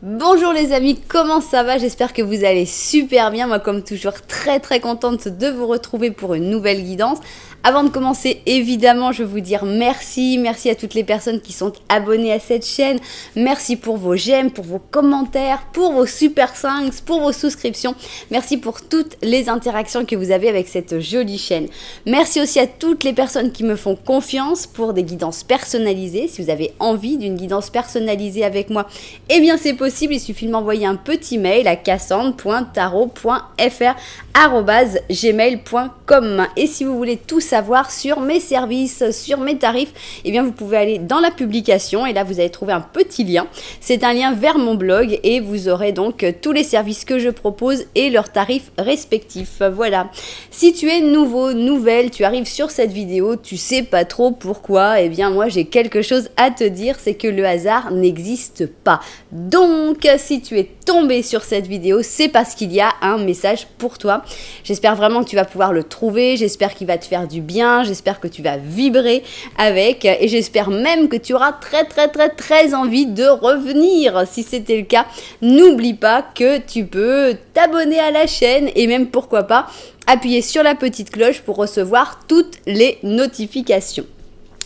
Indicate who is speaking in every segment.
Speaker 1: Bonjour les amis, comment ça va? J'espère que vous allez super bien. Moi comme toujours très contente de vous retrouver pour une nouvelle guidance. Avant de commencer, évidemment, je veux vous dire merci à toutes les personnes qui sont abonnées à cette chaîne. Merci pour vos j'aime, pour vos commentaires, pour vos super 5, pour vos souscriptions. Merci pour toutes les interactions que vous avez avec cette jolie chaîne. Merci aussi à toutes les personnes qui me font confiance pour des guidances personnalisées. Si vous avez envie d'une guidance personnalisée avec moi, eh bien c'est possible. Il suffit de m'envoyer un petit mail à cassandre.tarot.fr@gmail.com. Et si vous voulez tout savoir sur mes services, sur mes tarifs, eh bien vous pouvez aller dans la publication et là vous allez trouver un petit lien. C'est un lien vers mon blog et vous aurez donc tous les services que je propose et leurs tarifs respectifs. Voilà. Si tu es nouveau, nouvelle, tu arrives sur cette vidéo, tu sais pas trop pourquoi, eh bien moi j'ai quelque chose à te dire, c'est que le hasard n'existe pas. Donc si tu es tombé sur cette vidéo, c'est parce qu'il y a un message pour toi. J'espère vraiment que tu vas pouvoir le trouver, j'espère qu'il va te faire du bien, j'espère que tu vas vibrer avec et j'espère même que tu auras très envie de revenir. Si c'était le cas, n'oublie pas que tu peux t'abonner à la chaîne et même pourquoi pas appuyer sur la petite cloche pour recevoir toutes les notifications.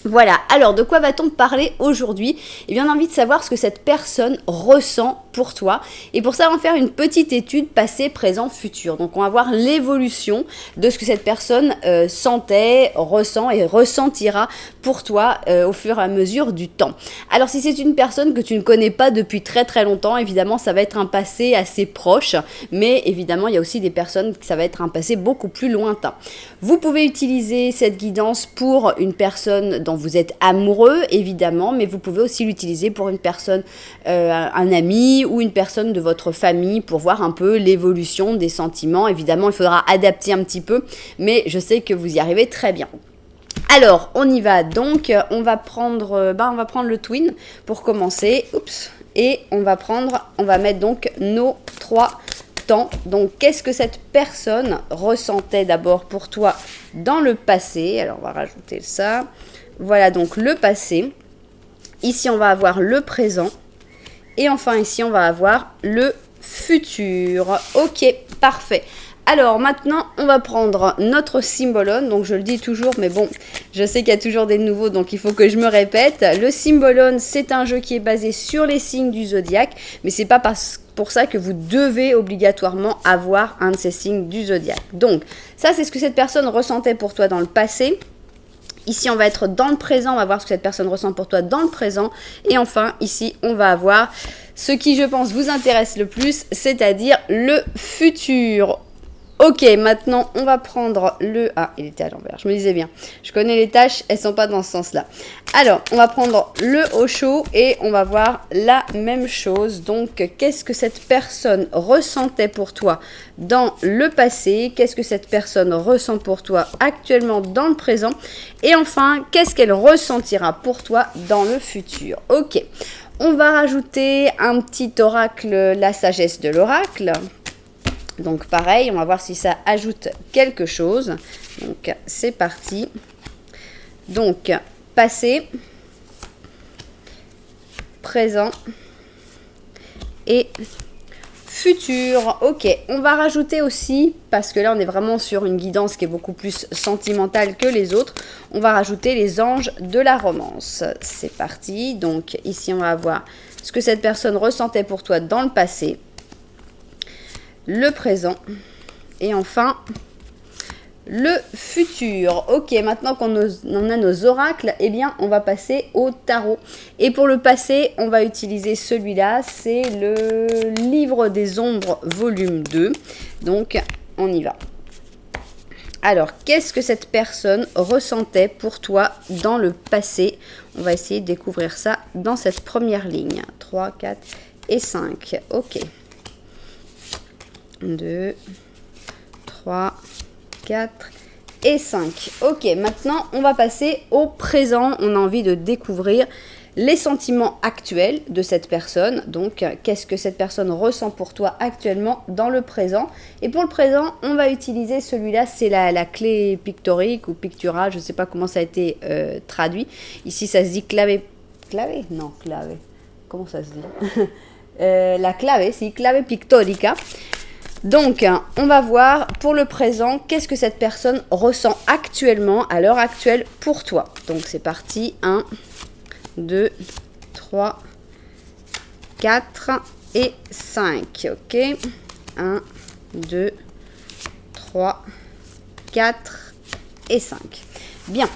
Speaker 1: Voilà, alors de quoi va-t-on parler aujourd'hui? Eh bien on a envie de savoir ce que cette personne ressent pour toi et pour ça on va faire une petite étude passé, présent, futur. Donc on va voir l'évolution de ce que cette personne sentait, ressent et ressentira pour toi au fur et à mesure du temps. Alors si c'est une personne que tu ne connais pas depuis très longtemps, évidemment ça va être un passé assez proche, mais évidemment il y a aussi des personnes que ça va être un passé beaucoup plus lointain. Vous pouvez utiliser cette guidance pour une personne dont vous êtes amoureux, évidemment, mais vous pouvez aussi l'utiliser pour une personne, un ami ou une personne de votre famille pour voir un peu l'évolution des sentiments. Évidemment, il faudra adapter un petit peu, mais je sais que vous y arrivez très bien. Alors, on y va donc, on va prendre le twin pour commencer. Oups. Et on va mettre donc nos 3 temps. Donc, qu'est-ce que cette personne ressentait d'abord pour toi dans le passé? Alors, on va rajouter ça. Voilà donc le passé. Ici, on va avoir le présent. Et enfin, ici, on va avoir le futur. Ok, parfait. Alors maintenant, on va prendre notre symbolone. Donc je le dis toujours, mais bon, je sais qu'il y a toujours des nouveaux, donc il faut que je me répète. Le symbolone, c'est un jeu qui est basé sur les signes du zodiaque, mais c'est pas pour ça que vous devez obligatoirement avoir un de ces signes du zodiaque. Donc ça, c'est ce que cette personne ressentait pour toi dans le passé. Ici, on va être dans le présent, on va voir ce que cette personne ressent pour toi dans le présent. Et enfin, ici, on va avoir ce qui, je pense, vous intéresse le plus, c'est-à-dire le futur. Ok, maintenant, on va prendre le... Ah, il était à l'envers, je me disais bien. Je connais les tâches, elles sont pas dans ce sens-là. Alors, on va prendre le Osho et on va voir la même chose. Donc, qu'est-ce que cette personne ressentait pour toi dans le passé? Qu'est-ce que cette personne ressent pour toi actuellement dans le présent? Et enfin, qu'est-ce qu'elle ressentira pour toi dans le futur? Ok, on va rajouter un petit oracle, la sagesse de l'oracle. Donc pareil, on va voir si ça ajoute quelque chose. Donc c'est parti. Donc passé, présent et futur. Ok, on va rajouter aussi, parce que là on est vraiment sur une guidance qui est beaucoup plus sentimentale que les autres, on va rajouter les anges de la romance. C'est parti. Donc ici on va avoir ce que cette personne ressentait pour toi dans le passé, le présent et enfin le futur. Ok, maintenant qu'on a nos oracles, eh bien on va passer au tarot. Et pour le passé, on va utiliser celui-là, c'est le livre des ombres volume 2. Donc on y va. Alors, qu'est-ce que cette personne ressentait pour toi dans le passé? On va essayer de découvrir ça dans cette première ligne. 3, 4 et 5. Ok. 2, 3, 4 et 5. Ok, maintenant on va passer au présent. On a envie de découvrir les sentiments actuels de cette personne. Donc, qu'est-ce que cette personne ressent pour toi actuellement dans le présent? Et pour le présent, on va utiliser celui-là, c'est la clé pictorique ou picturale, je ne sais pas comment ça a été traduit. Ici, ça se dit clavé. Clavé? Non, clavé. Comment ça se dit? la clave, si, clave pictorica. Donc, on va voir pour le présent, qu'est-ce que cette personne ressent actuellement, à l'heure actuelle, pour toi. Donc, c'est parti. 1, 2, 3, 4 et 5. Ok. 1, 2, 3, 4 et 5. Bien.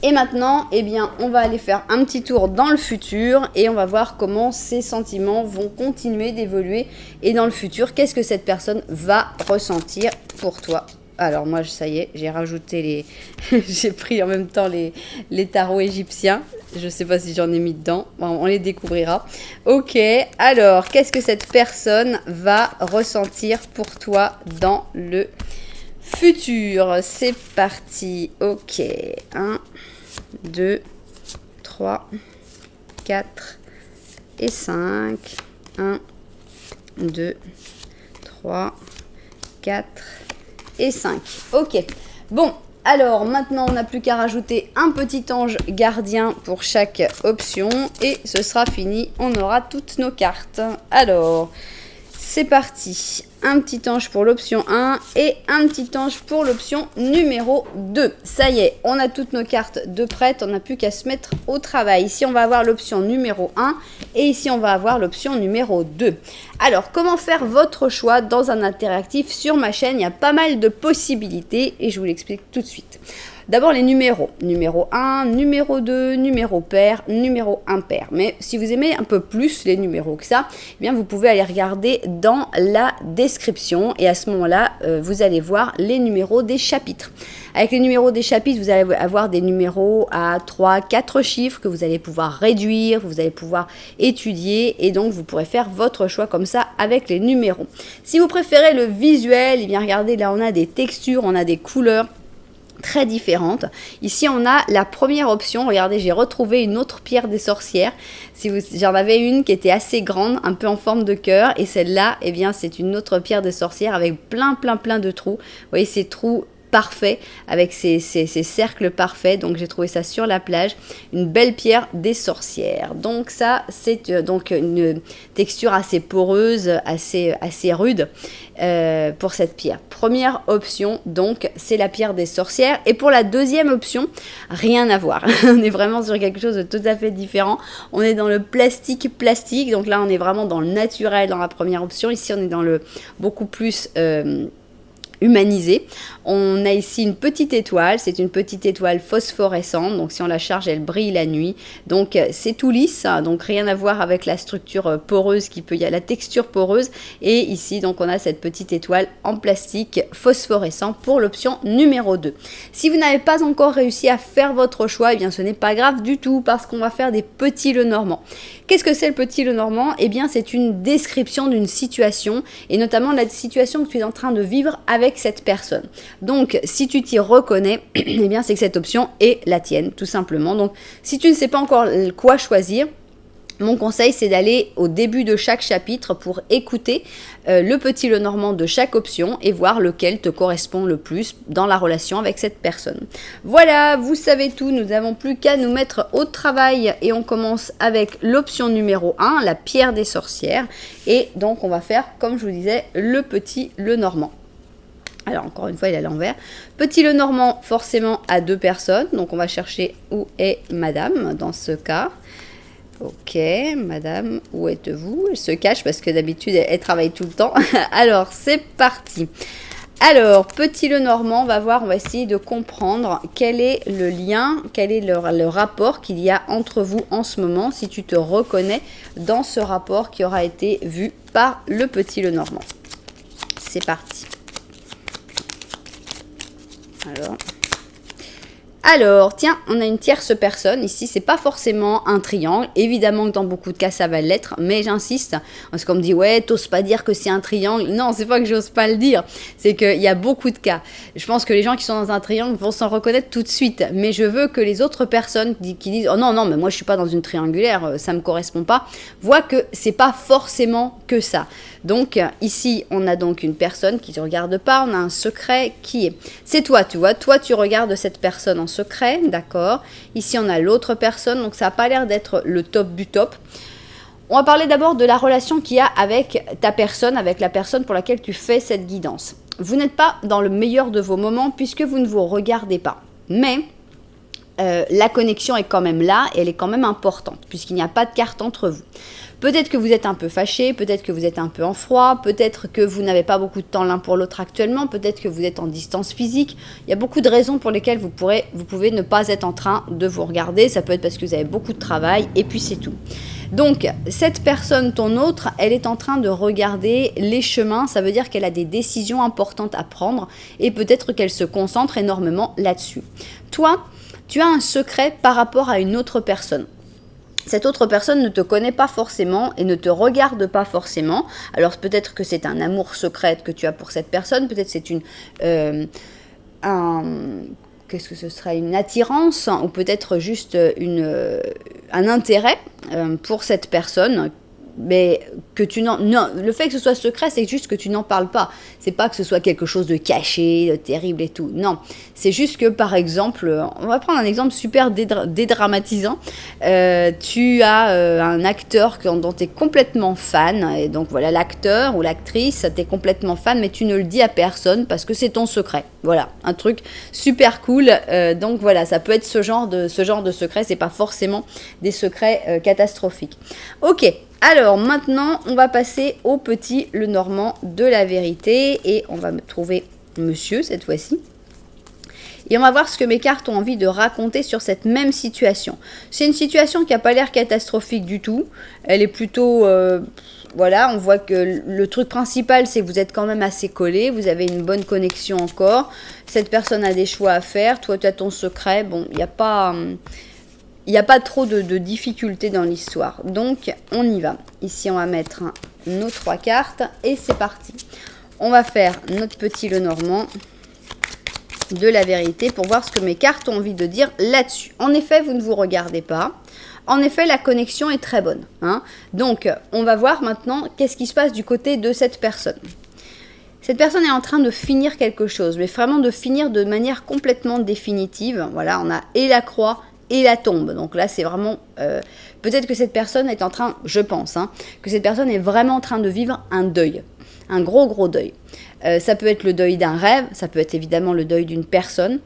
Speaker 1: Et maintenant, eh bien, on va aller faire un petit tour dans le futur et on va voir comment ces sentiments vont continuer d'évoluer. Et dans le futur, qu'est-ce que cette personne va ressentir pour toi? Alors moi, ça y est, j'ai rajouté les... j'ai pris en même temps les tarots égyptiens. Je ne sais pas si j'en ai mis dedans. Bon, on les découvrira. Ok, alors, qu'est-ce que cette personne va ressentir pour toi dans le futur? C'est parti. Ok, 1, 2, 3, 4 et 5. 1, 2, 3, 4 et 5. Ok, bon, alors maintenant on n'a plus qu'à rajouter un petit ange gardien pour chaque option et ce sera fini, on aura toutes nos cartes. Alors, c'est parti, un petit ange pour l'option 1 et un petit ange pour l'option numéro 2. Ça y est, on a toutes nos cartes de prêtes, on n'a plus qu'à se mettre au travail. Ici, on va avoir l'option numéro 1 et ici, on va avoir l'option numéro 2. Alors, comment faire votre choix dans un interactif sur ma chaîne? Il y a pas mal de possibilités et je vous l'explique tout de suite. D'abord les numéros, numéro 1, numéro 2, numéro pair, numéro impair. Mais si vous aimez un peu plus les numéros que ça, eh bien vous pouvez aller regarder dans la description et à ce moment-là, vous allez voir les numéros des chapitres. Avec les numéros des chapitres, vous allez avoir des numéros à 3, 4 chiffres que vous allez pouvoir réduire, vous allez pouvoir étudier et donc vous pourrez faire votre choix comme ça avec les numéros. Si vous préférez le visuel, eh bien regardez, là on a des textures, on a des couleurs très différentes. Ici, on a la première option. Regardez, j'ai retrouvé une autre pierre des sorcières. J'en avais une qui était assez grande, un peu en forme de cœur. Et celle-là, eh bien, c'est une autre pierre des sorcières avec plein de trous. Vous voyez, ces trous parfait avec ces cercles parfaits. Donc j'ai trouvé ça sur la plage, une belle pierre des sorcières. Donc ça c'est donc une texture assez poreuse, assez rude pour cette pierre. Première option donc c'est la pierre des sorcières et pour la deuxième option rien à voir. On est vraiment sur quelque chose de tout à fait différent. On est dans le plastique donc là on est vraiment dans le naturel dans la première option. Ici on est dans le beaucoup plus humanisé. On a ici une petite étoile, c'est une petite étoile phosphorescente, donc si on la charge, elle brille la nuit. Donc c'est tout lisse, donc rien à voir avec la structure poreuse qui peut y a la texture poreuse. Et ici, donc on a cette petite étoile en plastique phosphorescent pour l'option numéro 2. Si vous n'avez pas encore réussi à faire votre choix, eh bien ce n'est pas grave du tout parce qu'on va faire des petits Lenormand. Qu'est-ce que c'est le petit Lenormand? Eh bien c'est une description d'une situation et notamment la situation que tu es en train de vivre avec cette personne. Donc, si tu t'y reconnais, eh bien, c'est que cette option est la tienne, tout simplement. Donc, si tu ne sais pas encore quoi choisir, mon conseil, c'est d'aller au début de chaque chapitre pour écouter le petit Lenormand de chaque option et voir lequel te correspond le plus dans la relation avec cette personne. Voilà, vous savez tout, nous n'avons plus qu'à nous mettre au travail et on commence avec l'option numéro 1, la pierre des sorcières. Et donc, on va faire, comme je vous disais, le petit Lenormand. Alors, encore une fois, il est à l'envers. Petit Lenormand, forcément, à 2 personnes. Donc, on va chercher où est madame dans ce cas. Ok, madame, où êtes-vous? Elle se cache parce que d'habitude, elle travaille tout le temps. Alors, c'est parti. Alors, petit Lenormand, on va voir, on va essayer de comprendre quel est le lien, quel est le rapport qu'il y a entre vous en ce moment, si tu te reconnais dans ce rapport qui aura été vu par le petit Lenormand. C'est parti. Alors, tiens, on a une tierce personne. Ici, c'est pas forcément un triangle. Évidemment que dans beaucoup de cas, ça va l'être. Mais j'insiste, parce qu'on me dit, ouais, t'oses pas dire que c'est un triangle. Non, c'est pas que j'ose pas le dire. C'est qu'il y a beaucoup de cas. Je pense que les gens qui sont dans un triangle vont s'en reconnaître tout de suite. Mais je veux que les autres personnes qui disent, oh non, mais moi, je suis pas dans une triangulaire, ça me correspond pas, voient que c'est pas forcément que ça. Donc, ici, on a donc une personne qui ne te regarde pas. On a un secret qui est... C'est toi, tu vois. Toi, tu regardes cette personne en secret, d'accord. Ici, on a l'autre personne. Donc, ça n'a pas l'air d'être le top du top. On va parler d'abord de la relation qu'il y a avec ta personne, avec la personne pour laquelle tu fais cette guidance. Vous n'êtes pas dans le meilleur de vos moments puisque vous ne vous regardez pas. Mais la connexion est quand même là et elle est quand même importante puisqu'il n'y a pas de carte entre vous. Peut-être que vous êtes un peu fâché, peut-être que vous êtes un peu en froid, peut-être que vous n'avez pas beaucoup de temps l'un pour l'autre actuellement, peut-être que vous êtes en distance physique. Il y a beaucoup de raisons pour lesquelles vous pouvez ne pas être en train de vous regarder. Ça peut être parce que vous avez beaucoup de travail et puis c'est tout. Donc, cette personne, ton autre, elle est en train de regarder les chemins. Ça veut dire qu'elle a des décisions importantes à prendre et peut-être qu'elle se concentre énormément là-dessus. Toi, tu as un secret par rapport à une autre personne. Cette autre personne ne te connaît pas forcément et ne te regarde pas forcément. Alors peut-être que c'est un amour secret que tu as pour cette personne, peut-être c'est qu'est-ce que ce serait, une attirance ou peut-être juste un intérêt pour cette personne. Mais que non, le fait que ce soit secret, c'est juste que tu n'en parles pas. C'est pas que ce soit quelque chose de caché, de terrible et tout. Non, c'est juste que par exemple, on va prendre un exemple super dédramatisant. Tu as un acteur dont tu es complètement fan, et donc voilà, l'acteur ou l'actrice, tu es complètement fan, mais tu ne le dis à personne parce que c'est ton secret. Voilà, un truc super cool. Donc voilà, ça peut être ce genre de secret, c'est pas forcément des secrets catastrophiques. Ok. Alors maintenant, on va passer au petit Lenormand de la vérité et on va me trouver monsieur cette fois-ci. Et on va voir ce que mes cartes ont envie de raconter sur cette même situation. C'est une situation qui n'a pas l'air catastrophique du tout. Elle est plutôt... voilà, on voit que le truc principal, c'est que vous êtes quand même assez collés. Vous avez une bonne connexion encore. Cette personne a des choix à faire. Toi, tu as ton secret. Bon, il n'y a pas... Il n'y a pas trop de difficultés dans l'histoire. Donc, on y va. Ici, on va mettre nos 3 cartes. Et c'est parti. On va faire notre petit Lenormand de la vérité pour voir ce que mes cartes ont envie de dire là-dessus. En effet, vous ne vous regardez pas. En effet, la connexion est très bonne. Donc, on va voir maintenant qu'est-ce qui se passe du côté de cette personne. Cette personne est en train de finir quelque chose, mais vraiment de finir de manière complètement définitive. Voilà, on a et la croix et la tombe. Donc là, c'est vraiment... peut-être que cette personne est en train, je pense, que cette personne est vraiment en train de vivre un deuil. Un gros deuil. Ça peut être le deuil d'un rêve, ça peut être évidemment le deuil d'une personne,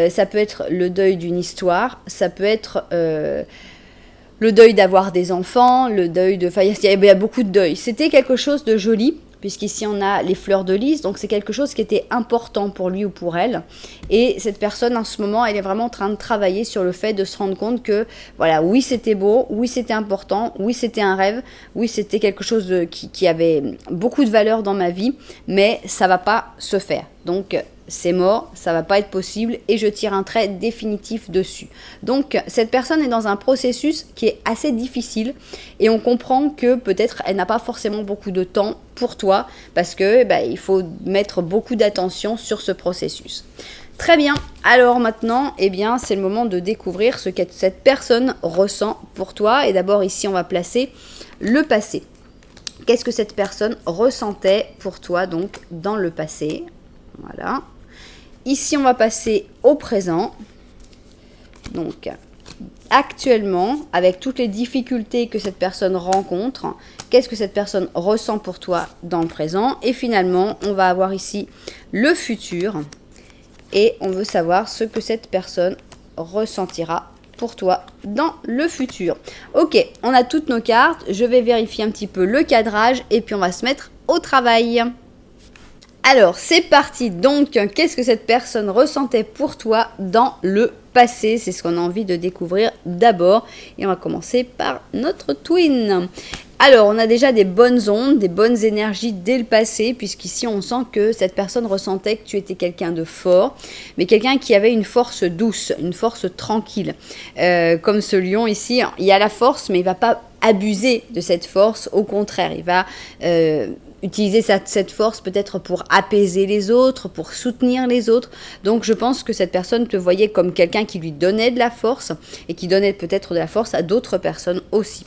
Speaker 1: ça peut être le deuil d'une histoire, ça peut être le deuil d'avoir des enfants, le deuil de... Enfin, il y a beaucoup de deuils. C'était quelque chose de joli, puisqu'ici on a les fleurs de lys, donc c'est quelque chose qui était important pour lui ou pour elle. Et cette personne, en ce moment, elle est vraiment en train de travailler sur le fait de se rendre compte que, voilà, oui c'était beau, oui c'était important, oui c'était un rêve, oui c'était quelque chose qui avait beaucoup de valeur dans ma vie, mais ça va pas se faire. Donc c'est mort, ça va pas être possible et je tire un trait définitif dessus. Donc cette personne est dans un processus qui est assez difficile et on comprend que peut-être elle n'a pas forcément beaucoup de temps pour toi parce que il faut mettre beaucoup d'attention sur ce processus. Très bien, alors maintenant, c'est le moment de découvrir ce que cette personne ressent pour toi. Et d'abord ici, on va placer le passé. Qu'est-ce que cette personne ressentait pour toi donc dans le passé? Voilà. Ici, on va passer au présent. Donc, actuellement, avec toutes les difficultés que cette personne rencontre, qu'est-ce que cette personne ressent pour toi dans le présent? Et finalement, on va avoir ici le futur. Et on veut savoir ce que cette personne ressentira pour toi dans le futur. Ok, on a toutes nos cartes. Je vais vérifier un petit peu le cadrage et puis on va se mettre au travail. Alors, c'est parti. Donc, qu'est-ce que cette personne ressentait pour toi dans le passé? C'est ce qu'on a envie de découvrir d'abord. Et on va commencer par notre twin. Alors, on a déjà des bonnes ondes, des bonnes énergies dès le passé, puisqu'ici, on sent que cette personne ressentait que tu étais quelqu'un de fort, mais quelqu'un qui avait une force douce, une force tranquille. Comme ce lion ici, il y a la force, mais il ne va pas abuser de cette force. Au contraire, il va... utiliser cette force peut-être pour apaiser les autres, pour soutenir les autres. Donc je pense que cette personne te voyait comme quelqu'un qui lui donnait de la force et qui donnait peut-être de la force à d'autres personnes aussi.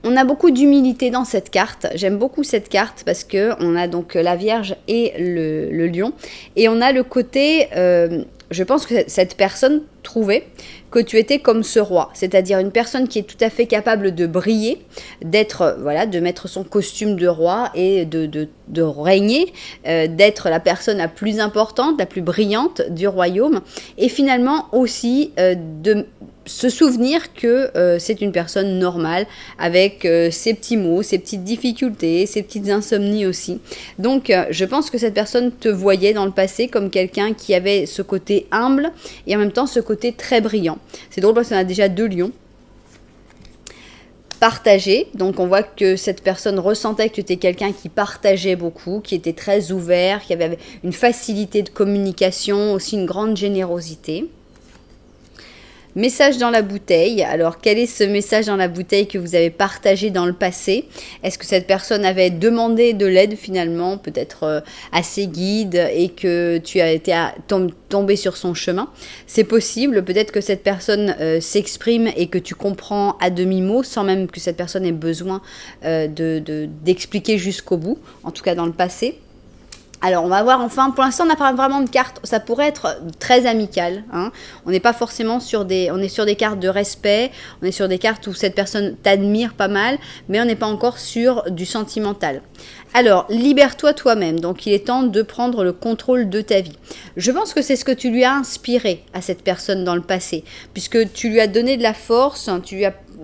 Speaker 1: On a beaucoup d'humilité dans cette carte. J'aime beaucoup cette carte parce que on a donc la Vierge et le Lion. Et on a le côté... je pense que cette personne trouvait que tu étais comme ce roi, c'est-à-dire une personne qui est tout à fait capable de briller, d'être, voilà, de mettre son costume de roi et de régner, d'être la personne la plus importante, la plus brillante du royaume, et finalement aussi de se souvenir que c'est une personne normale, avec ses petits maux, ses petites difficultés, ses petites insomnies aussi. Donc je pense que cette personne te voyait dans le passé comme quelqu'un qui avait ce côté humble et en même temps ce côté très brillant. C'est drôle parce qu'on a déjà 2 lions. Partager, donc on voit que cette personne ressentait que tu étais quelqu'un qui partageait beaucoup, qui était très ouvert, qui avait une facilité de communication, aussi une grande générosité. Message dans la bouteille. Alors, quel est ce message dans la bouteille que vous avez partagé dans le passé? Est-ce que cette personne avait demandé de l'aide finalement, peut-être à ses guides, et que tu as été tombé sur son chemin? C'est possible. Peut-être que cette personne s'exprime et que tu comprends à demi-mot, sans même que cette personne ait besoin d'expliquer jusqu'au bout, en tout cas dans le passé. Alors, on va voir enfin, pour l'instant, on n'a pas vraiment de cartes, ça pourrait être très amical, hein. On n'est pas forcément sur on est sur des cartes de respect, on est sur des cartes où cette personne t'admire pas mal, mais on n'est pas encore sur du sentimental. Alors, libère-toi toi-même, donc il est temps de prendre le contrôle de ta vie. Je pense que c'est ce que tu lui as inspiré à cette personne dans le passé, puisque tu lui as donné de la force,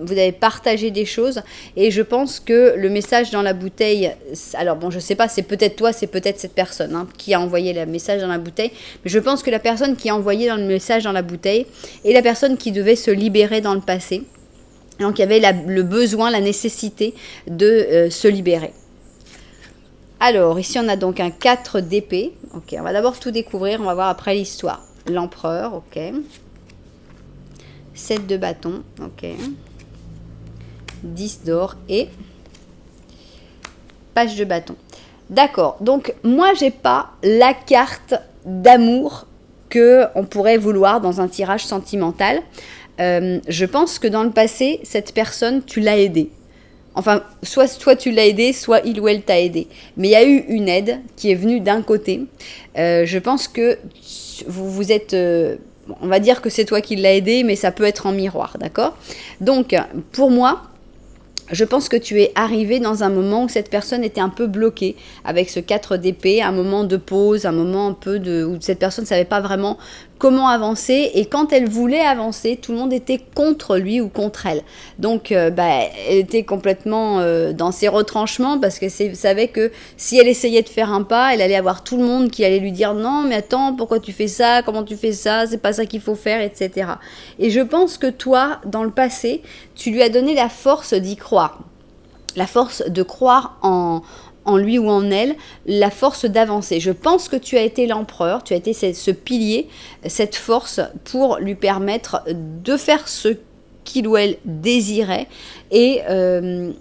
Speaker 1: vous avez partagé des choses, et je pense que le message dans la bouteille, alors bon, je sais pas, c'est peut-être toi, c'est peut-être cette personne qui a envoyé le message dans la bouteille, mais je pense que la personne qui a envoyé le message dans la bouteille est la personne qui devait se libérer dans le passé, donc il y avait le besoin, la nécessité de se libérer. Alors, ici on a donc un 4 d'épée, ok, on va d'abord tout découvrir, on va voir après l'histoire. L'empereur, ok. 7 de bâton, ok. 10 d'or et page de bâton. D'accord, donc moi j'ai pas la carte d'amour que on pourrait vouloir dans un tirage sentimental. Je pense que dans le passé, cette personne, tu l'as aidée. Enfin, soit toi tu l'as aidé, soit il ou elle t'a aidé. Mais il y a eu une aide qui est venue d'un côté. Je pense que vous êtes... on va dire que c'est toi qui l'as aidé, mais ça peut être en miroir, d'accord? Donc, pour moi, je pense que tu es arrivé dans un moment où cette personne était un peu bloquée avec ce 4 d'épée, un moment de pause, un moment un peu où cette personne ne savait pas vraiment comment avancer, et quand elle voulait avancer, tout le monde était contre lui ou contre elle. Donc, elle était complètement dans ses retranchements parce qu'elle savait que si elle essayait de faire un pas, elle allait avoir tout le monde qui allait lui dire « Non, mais attends, pourquoi tu fais ça? Comment tu fais ça? C'est pas ça qu'il faut faire, etc. » Et je pense que toi, dans le passé, tu lui as donné la force d'y croire. La force de croire en lui ou en elle, la force d'avancer. Je pense que tu as été l'empereur, tu as été ce pilier, cette force pour lui permettre de faire ce qu'il ou elle désirait et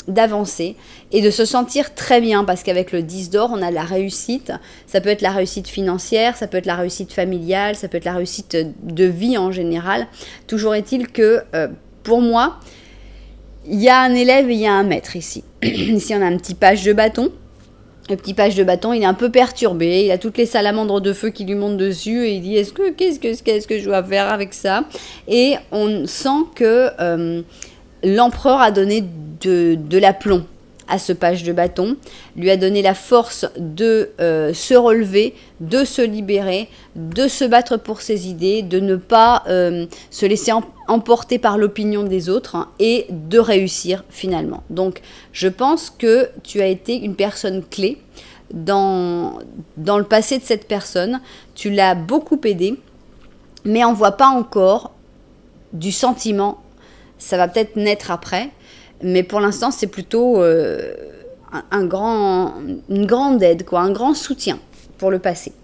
Speaker 1: d'avancer et de se sentir très bien, parce qu'avec le 10 d'or, on a la réussite. Ça peut être la réussite financière, ça peut être la réussite familiale, ça peut être la réussite de vie en général. Toujours est-il que, pour moi, il y a un élève et il y a un maître ici. Ici, on a un petit page de bâton. Le petit page de bâton, il est un peu perturbé. Il a toutes les salamandres de feu qui lui montent dessus. Et il dit, qu'est-ce que je dois faire avec ça? Et on sent que l'empereur a donné de l'aplomb à ce page de bâton, lui a donné la force de se relever, de se libérer, de se battre pour ses idées, de ne pas se laisser emporter par l'opinion des autres, et de réussir finalement. Donc je pense que tu as été une personne clé dans le passé de cette personne, tu l'as beaucoup aidé, mais on ne voit pas encore du sentiment, ça va peut-être naître après. Mais pour l'instant, c'est plutôt une grande aide, un grand soutien pour le passé.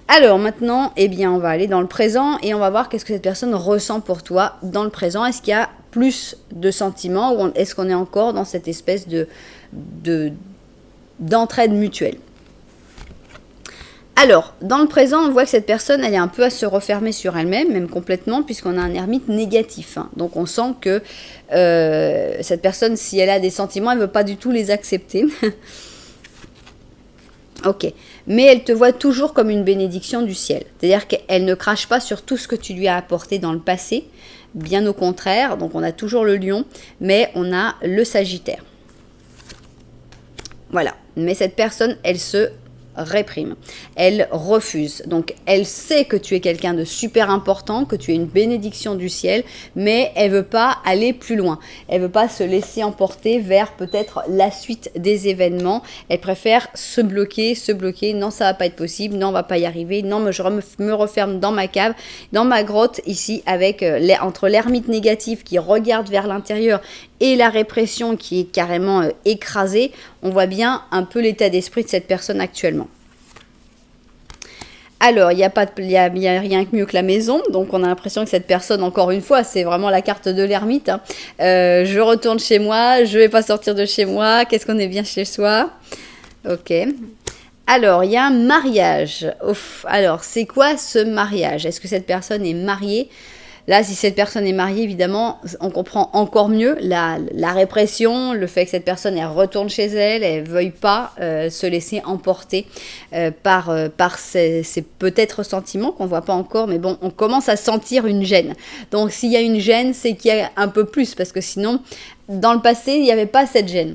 Speaker 1: Alors maintenant, on va aller dans le présent et on va voir qu'est-ce que cette personne ressent pour toi dans le présent. Est-ce qu'il y a plus de sentiments ou est-ce qu'on est encore dans cette espèce d'entraide mutuelle? Alors, dans le présent, on voit que cette personne, elle est un peu à se refermer sur elle-même, même complètement, puisqu'on a un ermite négatif. Donc, on sent que cette personne, si elle a des sentiments, elle ne veut pas du tout les accepter. Ok, mais elle te voit toujours comme une bénédiction du ciel. C'est-à-dire qu'elle ne crache pas sur tout ce que tu lui as apporté dans le passé, bien au contraire. Donc on a toujours le lion, mais on a le sagittaire. Voilà, mais cette personne, elle se réprime, elle refuse. Donc elle sait que tu es quelqu'un de super important, que tu es une bénédiction du ciel, mais elle veut pas aller plus loin. Elle veut pas se laisser emporter vers peut-être la suite des événements. Elle préfère se bloquer. Non, ça va pas être possible. Non, on va pas y arriver. Non, mais je me referme dans ma cave, dans ma grotte ici, avec entre l'ermite négatif qui regarde vers l'intérieur et la répression qui est carrément écrasée. On voit bien un peu l'état d'esprit de cette personne actuellement. Alors, il n'y a rien que mieux que la maison, donc on a l'impression que cette personne, encore une fois, c'est vraiment la carte de l'ermite. Hein. Je retourne chez moi, je ne vais pas sortir de chez moi, qu'est-ce qu'on est bien chez soi. Ok. Alors, il y a un mariage. Ouf. Alors, c'est quoi ce mariage? Est-ce que cette personne est mariée? Là, si cette personne est mariée, évidemment, on comprend encore mieux la répression, le fait que cette personne, elle retourne chez elle, elle ne veuille pas se laisser emporter par ces peut-être sentiments qu'on ne voit pas encore, mais bon, on commence à sentir une gêne. Donc, s'il y a une gêne, c'est qu'il y a un peu plus, parce que sinon, dans le passé, il n'y avait pas cette gêne.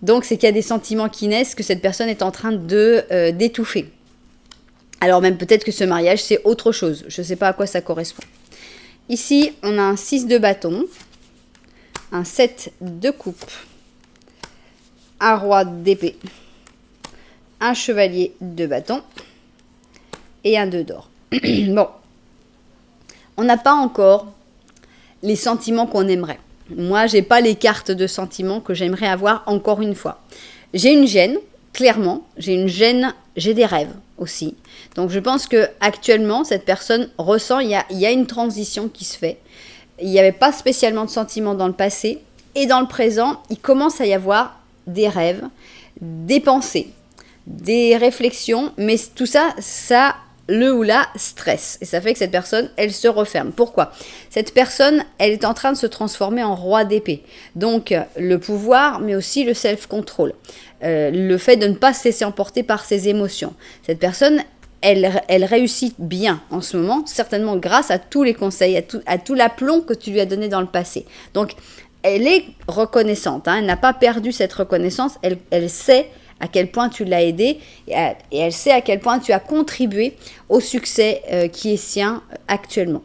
Speaker 1: Donc, c'est qu'il y a des sentiments qui naissent que cette personne est en train d'étouffer. Alors, même peut-être que ce mariage, c'est autre chose. Je ne sais pas à quoi ça correspond. Ici, on a un 6 de bâton, un 7 de coupe, un roi d'épée, un chevalier de bâton et un 2 d'or. Bon, on n'a pas encore les sentiments qu'on aimerait. Moi, j'ai pas les cartes de sentiments que j'aimerais avoir encore une fois. J'ai une gêne, clairement, j'ai des rêves aussi. Donc je pense que actuellement cette personne ressent, il y a une transition qui se fait. Il n'y avait pas spécialement de sentiments dans le passé et dans le présent, il commence à y avoir des rêves, des pensées, des réflexions, mais tout ça le ou la stress. Et ça fait que cette personne, elle se referme. Pourquoi? Cette personne, elle est en train de se transformer en roi d'épée. Donc, le pouvoir, mais aussi le self-control. Le fait de ne pas se laisser emporter par ses émotions. Cette personne, elle réussit bien en ce moment, certainement grâce à tous les conseils, à tout l'aplomb que tu lui as donné dans le passé. Donc, elle est reconnaissante. Hein, elle n'a pas perdu cette reconnaissance. Elle sait à quel point tu l'as aidée et elle sait à quel point tu as contribué au succès qui est sien actuellement.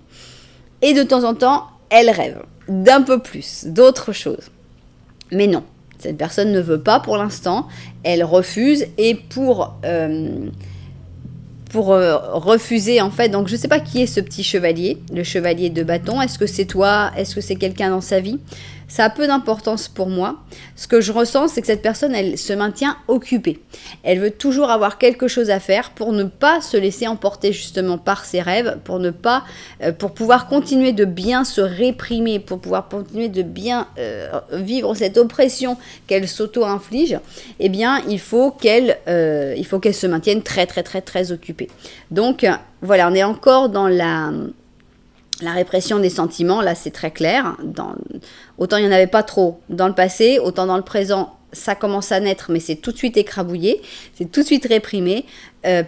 Speaker 1: Et de temps en temps, elle rêve d'un peu plus, d'autres choses. Mais non, cette personne ne veut pas pour l'instant, elle refuse et pour refuser en fait, donc je ne sais pas qui est ce petit chevalier, le chevalier de bâton, est-ce que c'est toi, est-ce que c'est quelqu'un dans sa vie? Ça a peu d'importance pour moi. Ce que je ressens, c'est que cette personne, elle se maintient occupée. Elle veut toujours avoir quelque chose à faire pour ne pas se laisser emporter justement par ses rêves, pour pouvoir continuer de bien se réprimer, pour pouvoir continuer de bien vivre cette oppression qu'elle s'auto-inflige. Eh bien, il faut qu'elle se maintienne très, très, très, très occupée. Donc, voilà, on est encore dans la répression des sentiments, là c'est très clair. Autant il n'y en avait pas trop dans le passé, autant dans le présent, ça commence à naître, mais c'est tout de suite écrabouillé, c'est tout de suite réprimé,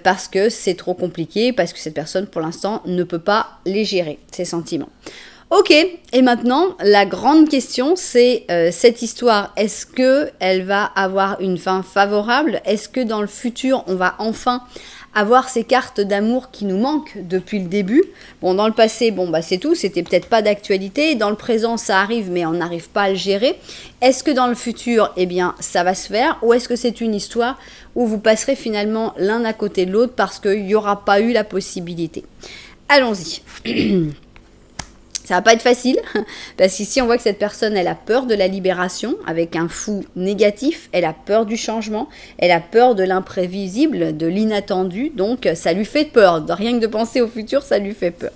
Speaker 1: parce que c'est trop compliqué, parce que cette personne, pour l'instant, ne peut pas les gérer, ces sentiments. Ok, et maintenant, la grande question, c'est cette histoire, est-ce qu'elle va avoir une fin favorable? Est-ce que dans le futur, on va enfin avoir ces cartes d'amour qui nous manquent depuis le début? Bon, dans le passé, c'est tout, c'était peut-être pas d'actualité. Dans le présent, ça arrive, mais on n'arrive pas à le gérer. Est-ce que dans le futur, eh bien, ça va se faire? Ou est-ce que c'est une histoire où vous passerez finalement l'un à côté de l'autre parce qu'il n'y aura pas eu la possibilité? Allons-y. Ça va pas être facile, parce qu'ici on voit que cette personne, elle a peur de la libération, avec un fou négatif, elle a peur du changement, elle a peur de l'imprévisible, de l'inattendu, donc ça lui fait peur, rien que de penser au futur, ça lui fait peur.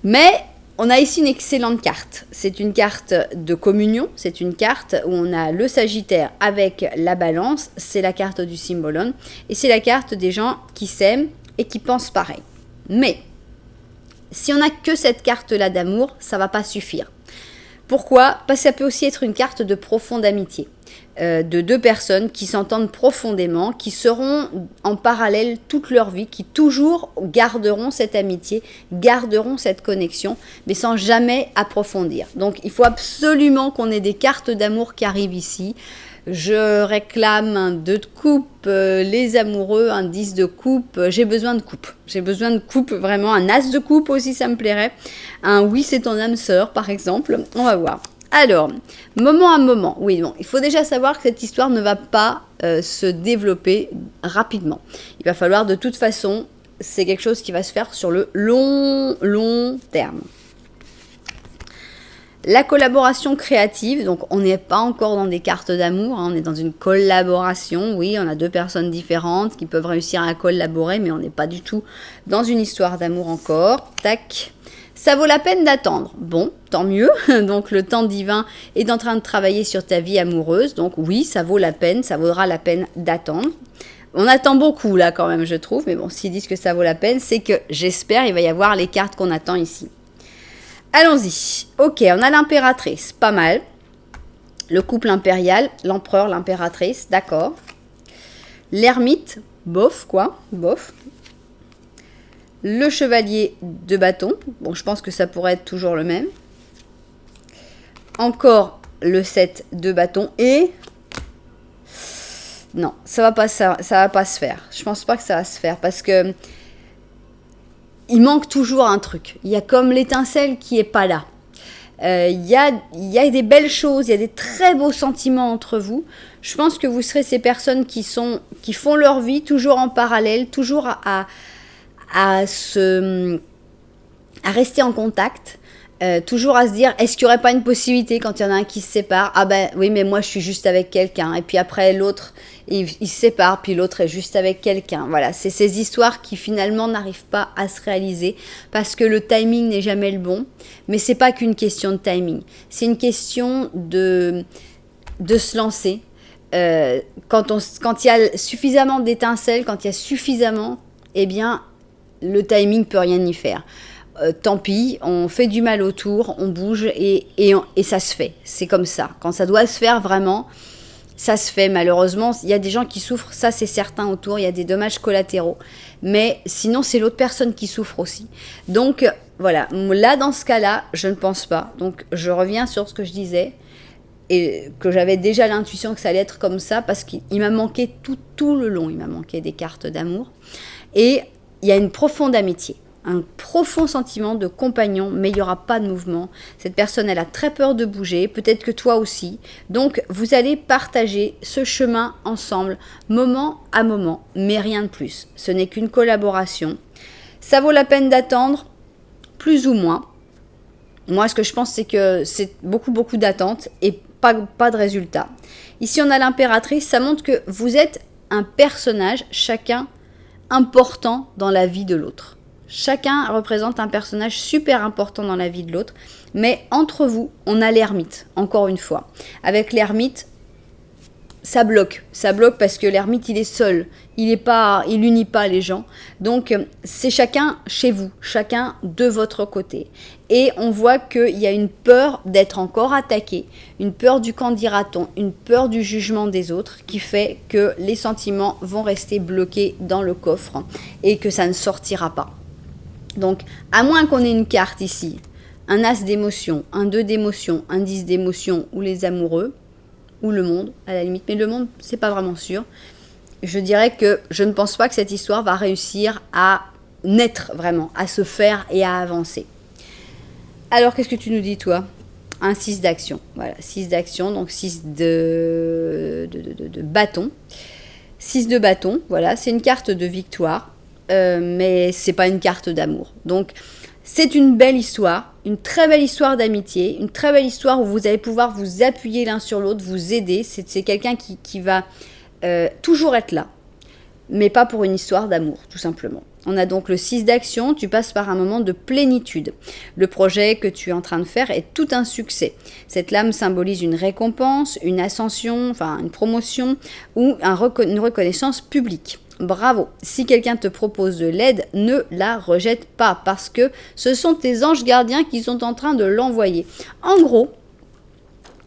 Speaker 1: Mais on a ici une excellente carte, c'est une carte de communion, c'est une carte où on a le Sagittaire avec la balance, c'est la carte du Symbolon, et c'est la carte des gens qui s'aiment et qui pensent pareil. Mais si on n'a que cette carte-là d'amour, ça ne va pas suffire. Pourquoi? Parce que ça peut aussi être une carte de profonde amitié. de deux personnes qui s'entendent profondément, qui seront en parallèle toute leur vie, qui toujours garderont cette amitié, garderont cette connexion, mais sans jamais approfondir. Donc il faut absolument qu'on ait des cartes d'amour qui arrivent ici. Je réclame un 2 de coupe, les amoureux, un 10 de coupe, j'ai besoin de coupe. J'ai besoin de coupe, vraiment, un as de coupe aussi, ça me plairait. Un oui, c'est ton âme sœur, par exemple. On va voir. Alors, moment à moment, oui, bon, il faut déjà savoir que cette histoire ne va pas se développer rapidement. Il va falloir de toute façon, c'est quelque chose qui va se faire sur le long terme. La collaboration créative, donc on n'est pas encore dans des cartes d'amour, hein, on est dans une collaboration, oui, on a deux personnes différentes qui peuvent réussir à collaborer, mais on n'est pas du tout dans une histoire d'amour encore. Tac. Ça vaut la peine d'attendre. Bon, tant mieux. Donc le temps divin est en train de travailler sur ta vie amoureuse. Donc oui, ça vaut la peine, ça vaudra la peine d'attendre. On attend beaucoup là quand même, je trouve. Mais bon, s'ils disent que ça vaut la peine, c'est que j'espère il va y avoir les cartes qu'on attend ici. Allons-y. Ok, on a l'impératrice, pas mal. Le couple impérial, l'empereur, l'impératrice, d'accord. L'ermite, bof quoi, bof. Le chevalier de bâton. Bon, je pense que ça pourrait être toujours le même. Encore le 7 de bâton. Et... non, ça va pas se faire. Je pense pas que ça va se faire parce que... il manque toujours un truc. Il y a comme l'étincelle qui est pas là. Il y a des belles choses, il y a des très beaux sentiments entre vous. Je pense que vous serez ces personnes qui font leur vie toujours en parallèle, toujours à rester en contact, toujours à se dire est-ce qu'il n'y aurait pas une possibilité quand il y en a un qui se sépare, ah ben oui mais moi je suis juste avec quelqu'un, et puis après l'autre il se sépare, puis l'autre est juste avec quelqu'un. Voilà, c'est ces histoires qui finalement n'arrivent pas à se réaliser parce que le timing n'est jamais le bon, mais c'est pas qu'une question de timing, c'est une question de se lancer. Quand il y a suffisamment d'étincelles, quand il y a suffisamment, eh bien le timing peut rien y faire. Tant pis, on fait du mal autour, on bouge et ça se fait. C'est comme ça. Quand ça doit se faire vraiment, ça se fait. Malheureusement, il y a des gens qui souffrent, ça c'est certain autour, il y a des dommages collatéraux. Mais sinon, c'est l'autre personne qui souffre aussi. Donc voilà, là dans ce cas-là, je ne pense pas. Donc je reviens sur ce que je disais et que j'avais déjà l'intuition que ça allait être comme ça parce qu'il m'a manqué tout le long, il m'a manqué des cartes d'amour. Et il y a une profonde amitié, un profond sentiment de compagnon, mais il n'y aura pas de mouvement. Cette personne, elle a très peur de bouger, peut-être que toi aussi. Donc, vous allez partager ce chemin ensemble, moment à moment, mais rien de plus. Ce n'est qu'une collaboration. Ça vaut la peine d'attendre, plus ou moins. Moi, ce que je pense, c'est que c'est beaucoup d'attentes et pas de résultat. Ici, on a l'impératrice, ça montre que vous êtes un personnage, chacun important dans la vie de l'autre. Chacun représente un personnage super important dans la vie de l'autre, mais entre vous, on a l'ermite, encore une fois. Avec l'ermite, ça bloque parce que l'ermite, il est seul, il unit pas les gens. Donc, c'est chacun chez vous, chacun de votre côté. Et on voit qu'il y a une peur d'être encore attaqué, une peur du qu'en dira-t-on, une peur du jugement des autres qui fait que les sentiments vont rester bloqués dans le coffre et que ça ne sortira pas. Donc, à moins qu'on ait une carte ici, un as d'émotion, un 2 d'émotion, un 10 d'émotion ou les amoureux, ou le monde, à la limite. Mais le monde, c'est pas vraiment sûr. Je dirais que je ne pense pas que cette histoire va réussir à naître vraiment, à se faire et à avancer. Alors, qu'est-ce que tu nous dis, toi ? Un 6 d'action. Voilà, 6 d'action, donc 6 de bâton. 6 de bâton, voilà, c'est une carte de victoire, mais c'est pas une carte d'amour. Donc, c'est une belle histoire, une très belle histoire d'amitié, une très belle histoire où vous allez pouvoir vous appuyer l'un sur l'autre, vous aider. C'est quelqu'un qui va toujours être là, mais pas pour une histoire d'amour, tout simplement. On a donc le 6 d'action, tu passes par un moment de plénitude. Le projet que tu es en train de faire est tout un succès. Cette lame symbolise une récompense, une ascension, enfin une promotion ou une reconnaissance publique. Bravo. Si quelqu'un te propose de l'aide, ne la rejette pas parce que ce sont tes anges gardiens qui sont en train de l'envoyer. En gros,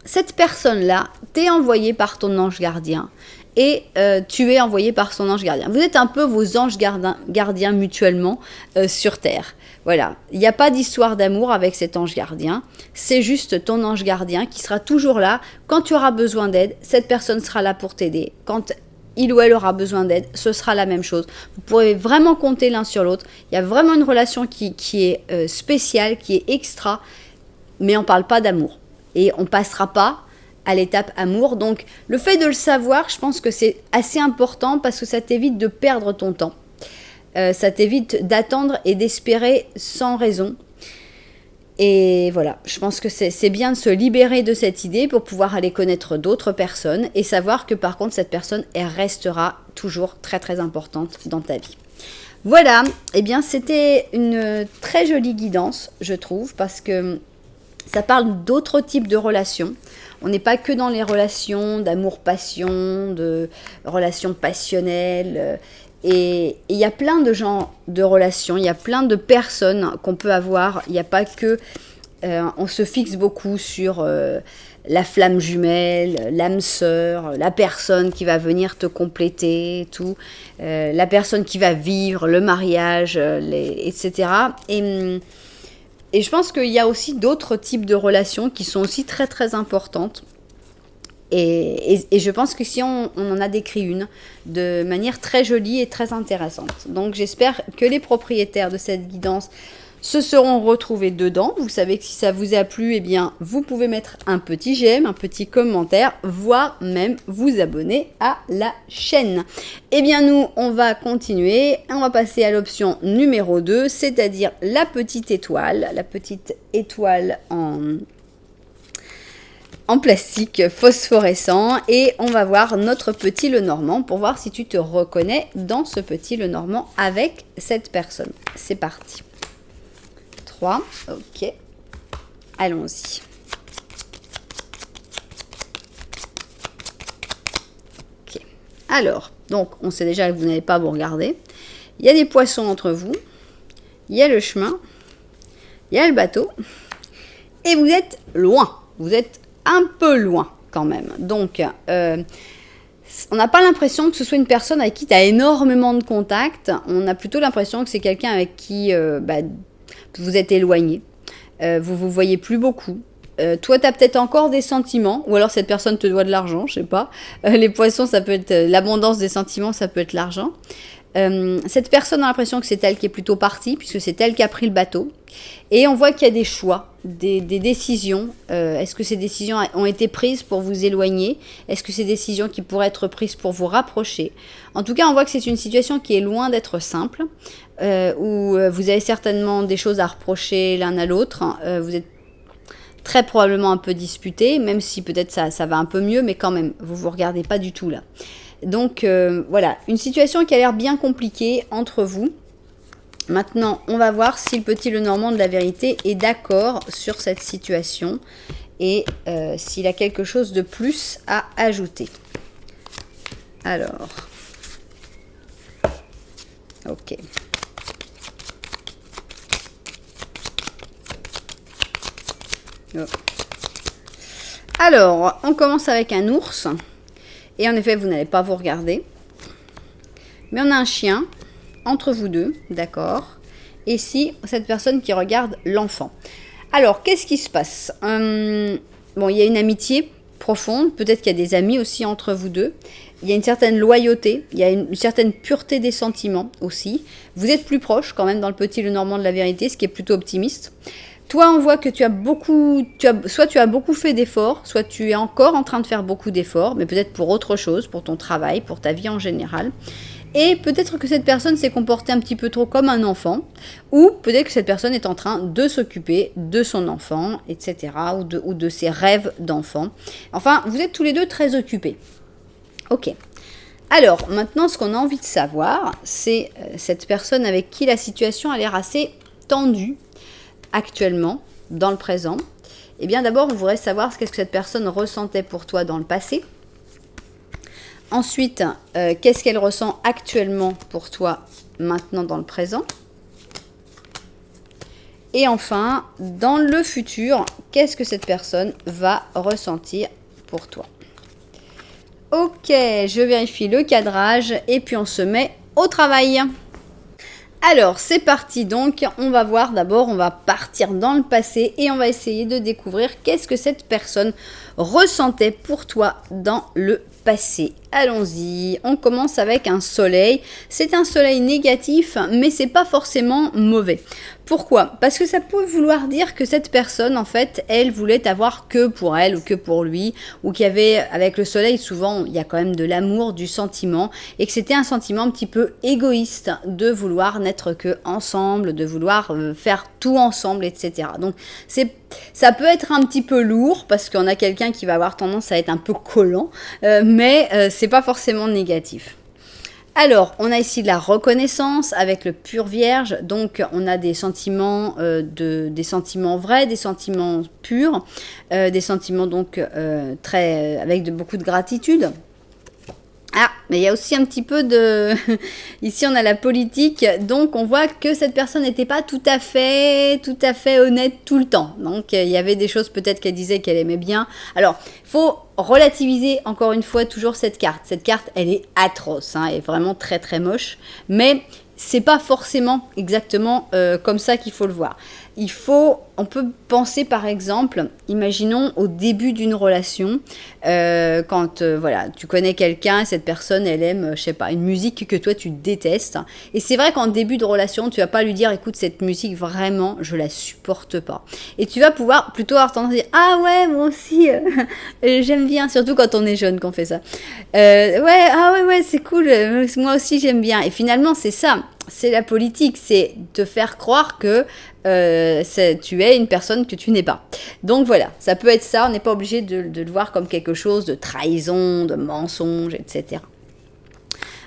Speaker 1: cette personne-là t'est envoyée par ton ange gardien et tu es envoyé par son ange gardien. Vous êtes un peu vos anges gardiens mutuellement sur Terre. Voilà, il n'y a pas d'histoire d'amour avec cet ange gardien, c'est juste ton ange gardien qui sera toujours là. Quand tu auras besoin d'aide, cette personne sera là pour t'aider. Quand il ou elle aura besoin d'aide, ce sera la même chose. Vous pourrez vraiment compter l'un sur l'autre. Il y a vraiment une relation qui est spéciale, qui est extra, mais on ne parle pas d'amour. Et on ne passera pas à l'étape amour. Donc le fait de le savoir, je pense que c'est assez important parce que ça t'évite de perdre ton temps. Ça t'évite d'attendre et d'espérer sans raison. Et voilà, je pense que c'est bien de se libérer de cette idée pour pouvoir aller connaître d'autres personnes et savoir que par contre cette personne, elle restera toujours très très importante dans ta vie. Voilà, et bien c'était une très jolie guidance, je trouve, parce que ça parle d'autres types de relations. On n'est pas que dans les relations d'amour-passion, de relations passionnelles. Et il y a plein de genres de relations, il y a plein de personnes qu'on peut avoir. Il n'y a pas que... on se fixe beaucoup sur la flamme jumelle, l'âme sœur, la personne qui va venir te compléter, tout, la personne qui va vivre, le mariage, etc. Et je pense qu'il y a aussi d'autres types de relations qui sont aussi très très importantes. Et je pense que si on en a décrit une de manière très jolie et très intéressante. Donc j'espère que les propriétaires de cette guidance se seront retrouvés dedans. Vous savez que si ça vous a plu, eh bien, vous pouvez mettre un petit j'aime, un petit commentaire, voire même vous abonner à la chaîne. Eh bien, nous, on va continuer. On va passer à l'option numéro 2, c'est-à-dire la petite étoile en plastique phosphorescent, et on va voir notre petit Lenormand pour voir si tu te reconnais dans ce petit Lenormand avec cette personne. C'est parti. 3, ok, allons-y. Ok, alors, donc on sait déjà que vous n'allez pas vous regarder. Il y a des poissons entre vous, il y a le chemin, il y a le bateau, et vous êtes loin, vous êtes un peu loin quand même. Donc, on n'a pas l'impression que ce soit une personne avec qui tu as énormément de contacts. On a plutôt l'impression que c'est quelqu'un avec qui vous êtes éloigné. Vous vous voyez plus beaucoup. Toi, tu as peut-être encore des sentiments, ou alors cette personne te doit de l'argent, je sais pas. Les poissons, ça peut être l'abondance des sentiments, ça peut être l'argent. Cette personne a l'impression que c'est elle qui est plutôt partie, puisque c'est elle qui a pris le bateau. Et on voit qu'il y a des choix, des décisions. Est-ce que ces décisions ont été prises pour vous éloigner? Est-ce que ces décisions qui pourraient être prises pour vous rapprocher? En tout cas, on voit que c'est une situation qui est loin d'être simple, où vous avez certainement des choses à reprocher l'un à l'autre. Vous êtes très probablement un peu disputés, même si peut-être ça va un peu mieux, mais quand même, vous ne vous regardez pas du tout là. Donc voilà, une situation qui a l'air bien compliquée entre vous. Maintenant, on va voir si le petit Lenormand de la vérité est d'accord sur cette situation et s'il a quelque chose de plus à ajouter. Alors, ok. Oh. Alors, on commence avec un ours. Et en effet, vous n'allez pas vous regarder. Mais on a un chien entre vous deux, d'accord. Et ici, cette personne qui regarde l'enfant. Alors, qu'est-ce qui se passe? Bon, il y a une amitié profonde. Peut-être qu'il y a des amis aussi entre vous deux. Il y a une certaine loyauté. Il y a une certaine pureté des sentiments aussi. Vous êtes plus proche quand même dans le petit Lenormand de la vérité, ce qui est plutôt optimiste. Toi, on voit que soit tu as beaucoup fait d'efforts, soit tu es encore en train de faire beaucoup d'efforts, mais peut-être pour autre chose, pour ton travail, pour ta vie en général. Et peut-être que cette personne s'est comportée un petit peu trop comme un enfant, ou peut-être que cette personne est en train de s'occuper de son enfant, etc., ou de ses rêves d'enfant. Enfin, vous êtes tous les deux très occupés. Ok. Alors, maintenant, ce qu'on a envie de savoir, c'est cette personne avec qui la situation a l'air assez tendue, actuellement, dans le présent. Eh bien, d'abord, on voudrait savoir ce qu'est-ce que cette personne ressentait pour toi dans le passé. Ensuite, qu'est-ce qu'elle ressent actuellement pour toi maintenant dans le présent. Et enfin, dans le futur, qu'est-ce que cette personne va ressentir pour toi. Ok, je vérifie le cadrage et puis on se met au travail. Alors, c'est parti donc, on va voir d'abord, on va partir dans le passé et on va essayer de découvrir qu'est-ce que cette personne ressentait pour toi dans le passé. Allons-y, on commence avec un soleil. C'est un soleil négatif, mais c'est pas forcément mauvais. Pourquoi? Parce que ça peut vouloir dire que cette personne, en fait, elle voulait avoir que pour elle ou que pour lui, ou qu'il y avait, avec le soleil, souvent, il y a quand même de l'amour, du sentiment, et que c'était un sentiment un petit peu égoïste de vouloir n'être que ensemble, de vouloir faire tout ensemble, etc. Donc, ça peut être un petit peu lourd, parce qu'on a quelqu'un qui va avoir tendance à être un peu collant, mais c'est pas forcément négatif. Alors, on a ici de la reconnaissance avec le pur vierge, donc on a des sentiments, des sentiments vrais, des sentiments purs, des sentiments donc avec beaucoup de gratitude. Ah, mais il y a aussi un petit peu de... Ici, on a la politique, donc on voit que cette personne n'était pas tout à fait honnête tout le temps. Donc, il y avait des choses peut-être qu'elle disait qu'elle aimait bien. Alors, il faut relativiser encore une fois toujours cette carte. Cette carte, elle est atroce, hein, elle est vraiment très très moche, mais c'est pas forcément exactement comme ça qu'il faut le voir. On peut penser par exemple, imaginons au début d'une relation, quand voilà, tu connais quelqu'un, cette personne elle aime, je sais pas, une musique que toi tu détestes, et c'est vrai qu'en début de relation, tu vas pas lui dire, écoute, cette musique vraiment, je la supporte pas. Et tu vas pouvoir plutôt avoir tendance à dire, ah ouais, moi aussi, j'aime bien, surtout quand on est jeune qu'on fait ça. Ouais, c'est cool, moi aussi j'aime bien. Et finalement, c'est ça. C'est la politique, c'est te faire croire que tu es une personne que tu n'es pas. Donc voilà, ça peut être ça, on n'est pas obligé de le voir comme quelque chose de trahison, de mensonge, etc.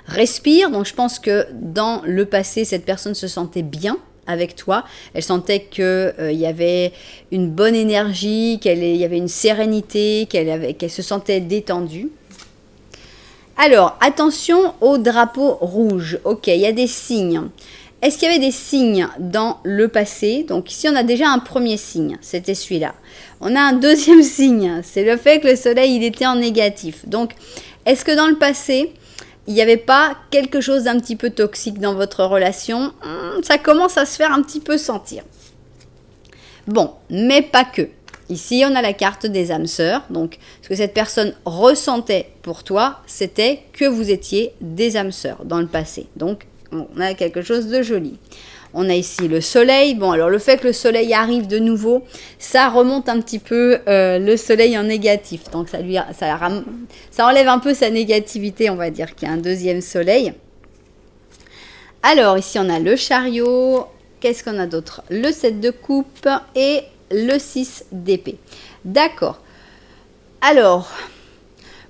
Speaker 1: Respire, donc je pense que dans le passé, cette personne se sentait bien avec toi, elle sentait qu'il y avait une bonne énergie, il y avait une sérénité, qu'elle se sentait détendue. Alors, attention au drapeau rouge. Ok, il y a des signes. Est-ce qu'il y avait des signes dans le passé? Donc ici, on a déjà un premier signe, c'était celui-là. On a un deuxième signe, c'est le fait que le soleil, il était en négatif. Donc, est-ce que dans le passé, il n'y avait pas quelque chose d'un petit peu toxique dans votre relation? Ça commence à se faire un petit peu sentir. Bon, mais pas que. Ici, on a la carte des âmes sœurs. Donc, ce que cette personne ressentait pour toi, c'était que vous étiez des âmes sœurs dans le passé. Donc, on a quelque chose de joli. On a ici le soleil. Bon, alors le fait que le soleil arrive de nouveau, ça remonte un petit peu le soleil en négatif. Donc, ça enlève un peu sa négativité, on va dire, qu'il y a un deuxième soleil. Alors, ici, on a le chariot. Qu'est-ce qu'on a d'autre? Le 7 de coupe et le 6 d'épée. D'accord. Alors,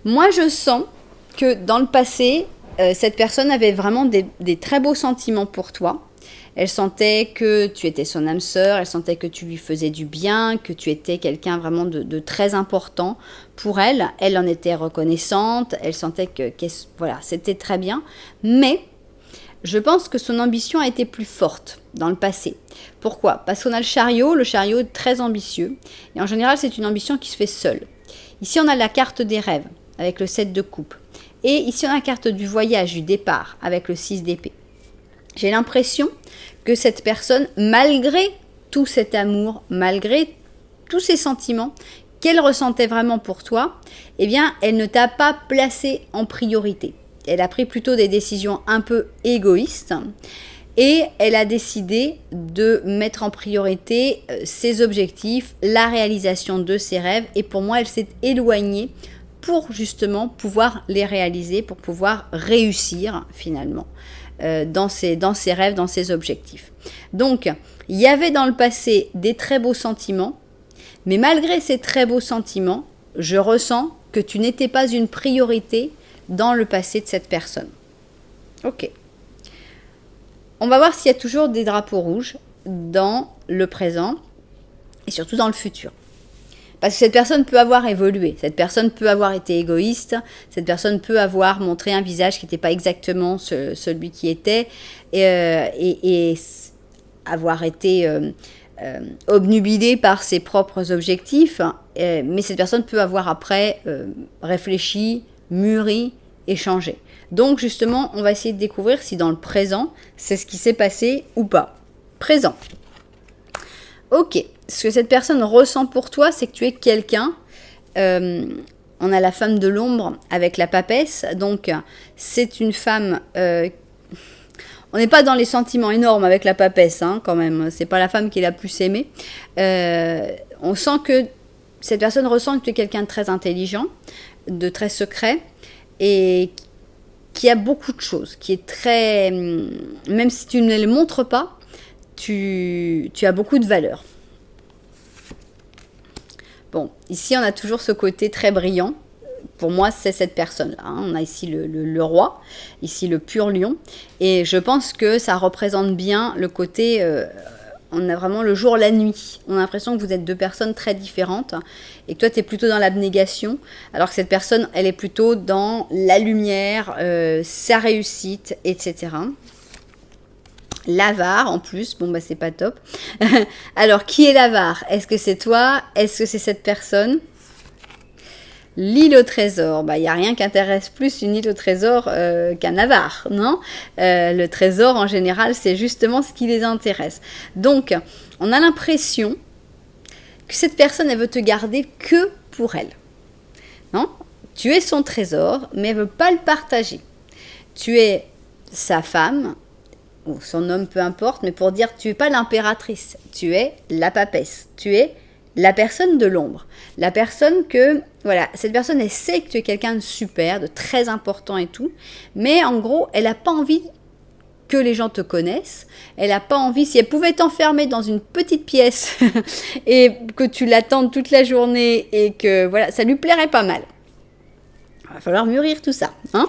Speaker 1: moi je sens que dans le passé, cette personne avait vraiment des très beaux sentiments pour toi. Elle sentait que tu étais son âme sœur, elle sentait que tu lui faisais du bien, que tu étais quelqu'un vraiment de très important pour elle. Elle en était reconnaissante, elle sentait voilà, c'était très bien. Mais je pense que son ambition a été plus forte dans le passé. Pourquoi? Parce qu'on a le chariot est très ambitieux. Et en général, c'est une ambition qui se fait seule. Ici, on a la carte des rêves, avec le 7 de coupe. Et ici, on a la carte du voyage, du départ, avec le 6 d'épée. J'ai l'impression que cette personne, malgré tout cet amour, malgré tous ces sentiments qu'elle ressentait vraiment pour toi, eh bien, elle ne t'a pas placé en priorité. Elle a pris plutôt des décisions un peu égoïstes et elle a décidé de mettre en priorité ses objectifs, la réalisation de ses rêves. Et pour moi, elle s'est éloignée pour justement pouvoir les réaliser, pour pouvoir réussir finalement dans ses rêves, dans ses objectifs. Donc, il y avait dans le passé des très beaux sentiments, mais malgré ces très beaux sentiments, je ressens que tu n'étais pas une priorité dans le passé de cette personne. Ok. On va voir s'il y a toujours des drapeaux rouges dans le présent et surtout dans le futur. Parce que cette personne peut avoir évolué, cette personne peut avoir été égoïste, cette personne peut avoir montré un visage qui n'était pas exactement celui qui était et avoir été obnubilé par ses propres objectifs, mais cette personne peut avoir après réfléchi, mûri et changé. Donc justement, on va essayer de découvrir si dans le présent, c'est ce qui s'est passé ou pas. Présent. Ok, ce que cette personne ressent pour toi, c'est que tu es quelqu'un. On a la femme de l'ombre avec la papesse, donc c'est une femme... on n'est pas dans les sentiments énormes avec la papesse, hein, quand même. C'est pas la femme qui est la plus aimée. On sent que cette personne ressent que tu es quelqu'un de très intelligent, de très secret, et qui a beaucoup de choses, qui est très... Même si tu ne les montres pas, tu as beaucoup de valeur. Bon, ici, on a toujours ce côté très brillant. Pour moi, c'est cette personne-là. Hein. On a ici le roi, ici le pur lion. Et je pense que ça représente bien le côté... on a vraiment le jour, la nuit. On a l'impression que vous êtes deux personnes très différentes. Et que toi, tu es plutôt dans l'abnégation. Alors que cette personne, elle est plutôt dans la lumière, sa réussite, etc. L'avare en plus, bon bah c'est pas top. Alors qui est l'avare? Est-ce que c'est toi? Est-ce que c'est cette personne? L'île au trésor, bah il n'y a rien qui intéresse plus une île au trésor qu'un avare, non? Le trésor en général c'est justement ce qui les intéresse. Donc on a l'impression que cette personne elle veut te garder que pour elle, non? Tu es son trésor mais elle veut pas le partager. Tu es sa femme, ou son homme, peu importe, mais pour dire tu n'es pas l'impératrice, tu es la papesse, tu es la personne de l'ombre, la personne que, voilà, cette personne elle sait que tu es quelqu'un de super, de très important et tout, mais en gros elle n'a pas envie que les gens te connaissent, elle n'a pas envie, si elle pouvait t'enfermer dans une petite pièce et que tu l'attendes toute la journée et que, voilà, ça lui plairait pas mal. Il va falloir mûrir tout ça, hein.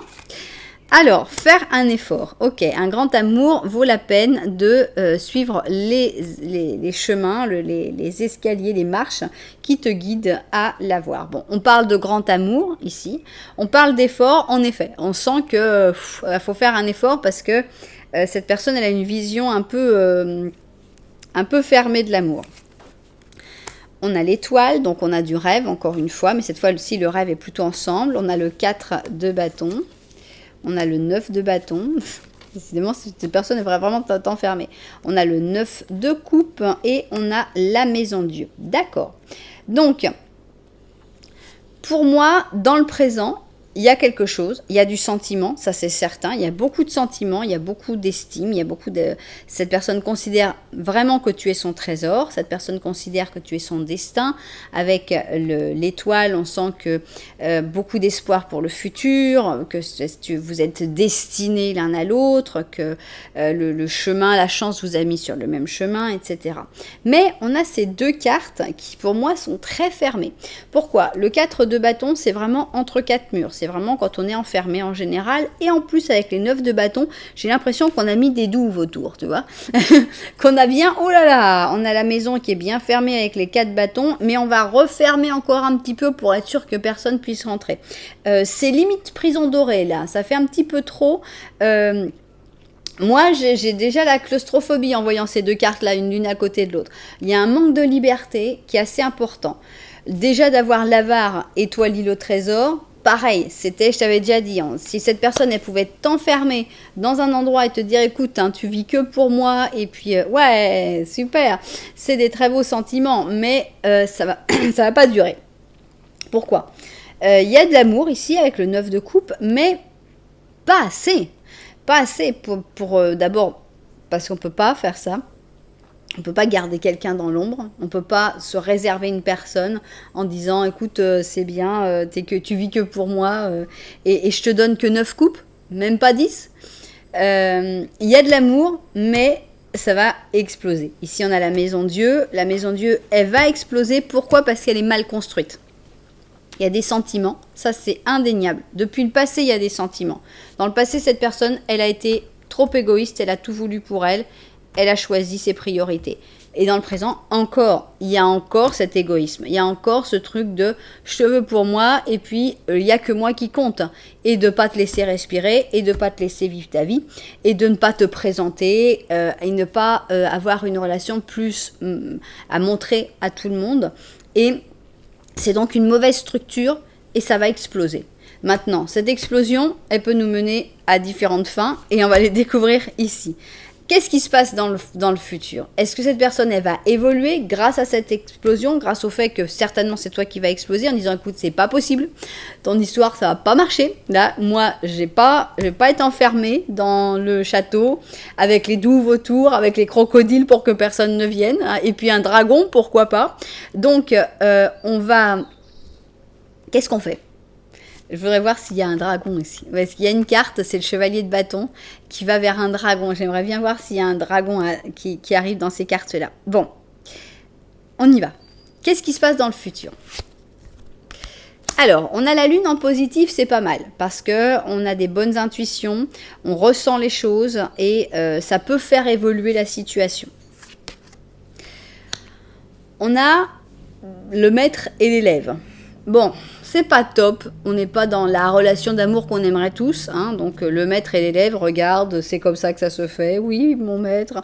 Speaker 1: Alors, faire un effort. Ok, un grand amour vaut la peine de suivre les chemins, les escaliers, les marches qui te guident à l'avoir. Bon, on parle de grand amour ici. On parle d'effort, en effet. On sent que faut faire un effort parce que cette personne, elle a une vision un peu fermée de l'amour. On a l'étoile, donc on a du rêve, encore une fois, mais cette fois-ci, le rêve est plutôt ensemble. On a le 4 de bâton. On a le 9 de bâton. Décidément, cette personne devrait vraiment t'enfermer. On a le 9 de coupe et on a la maison de Dieu. D'accord. Donc, pour moi, dans le présent, il y a quelque chose, il y a du sentiment, ça c'est certain, il y a beaucoup de sentiments, il y a beaucoup d'estime, il y a beaucoup de... Cette personne considère vraiment que tu es son trésor, cette personne considère que tu es son destin. Avec l'étoile, on sent que beaucoup d'espoir pour le futur, que vous êtes destinés l'un à l'autre, que le chemin, la chance vous a mis sur le même chemin, etc. Mais on a ces deux cartes qui pour moi sont très fermées. Pourquoi? Le 4 de bâton, c'est vraiment entre quatre murs. C'est vraiment quand on est enfermé en général. Et en plus, avec les 9 de bâton, j'ai l'impression qu'on a mis des douves autour, tu vois. Qu'on a bien, oh là là, on a la maison qui est bien fermée avec les 4 bâtons, mais on va refermer encore un petit peu pour être sûr que personne puisse rentrer. C'est limite prison dorée, là. Ça fait un petit peu trop... Moi, j'ai déjà la claustrophobie en voyant ces deux cartes-là, l'une à côté de l'autre. Il y a un manque de liberté qui est assez important. Déjà d'avoir l'avare et toi l'île au trésor, pareil, c'était, je t'avais déjà dit, hein, si cette personne, elle pouvait t'enfermer dans un endroit et te dire, écoute, hein, tu vis que pour moi, et puis, ouais, super, c'est des très beaux sentiments, mais ça va pas durer. Pourquoi? Il y a de l'amour ici avec le 9 de coupe, mais pas assez. Pas assez pour d'abord, parce qu'on ne peut pas faire ça. On ne peut pas garder quelqu'un dans l'ombre. On ne peut pas se réserver une personne en disant, écoute, c'est bien, tu vis que pour moi et je te donne que 9 coupes, même pas 10. Il y a de l'amour, mais ça va exploser. Ici, on a la maison Dieu. La maison Dieu, elle va exploser. Pourquoi? Parce qu'elle est mal construite. Il y a des sentiments, ça c'est indéniable. Depuis le passé, il y a des sentiments. Dans le passé, cette personne, elle a été trop égoïste, elle a tout voulu pour elle, elle a choisi ses priorités. Et dans le présent, encore, il y a encore cet égoïsme. Il y a encore ce truc de je te veux pour moi et puis il n'y a que moi qui compte. Et de ne pas te laisser respirer et de ne pas te laisser vivre ta vie et de ne pas te présenter et ne pas avoir une relation plus à montrer à tout le monde. Et c'est donc une mauvaise structure et ça va exploser. Maintenant, cette explosion, elle peut nous mener à différentes fins et on va les découvrir ici. Qu'est-ce qui se passe dans le futur? Est-ce que cette personne, elle va évoluer grâce à cette explosion, grâce au fait que certainement c'est toi qui vas exploser en disant écoute, c'est pas possible, ton histoire, ça va pas marcher. Là, moi, je vais pas être enfermée dans le château avec les douves autour, avec les crocodiles pour que personne ne vienne, hein, et puis un dragon, pourquoi pas. Donc, qu'est-ce qu'on fait? Je voudrais voir s'il y a un dragon ici. Parce qu'il y a une carte, c'est le chevalier de bâton qui va vers un dragon. J'aimerais bien voir s'il y a un dragon qui arrive dans ces cartes-là. Bon, on y va. Qu'est-ce qui se passe dans le futur? Alors, on a la lune en positif, c'est pas mal. Parce qu'on a des bonnes intuitions, on ressent les choses et ça peut faire évoluer la situation. On a le maître et l'élève. Bon, c'est pas top, on n'est pas dans la relation d'amour qu'on aimerait tous, hein. Donc le maître et l'élève regardent, c'est comme ça que ça se fait, oui mon maître.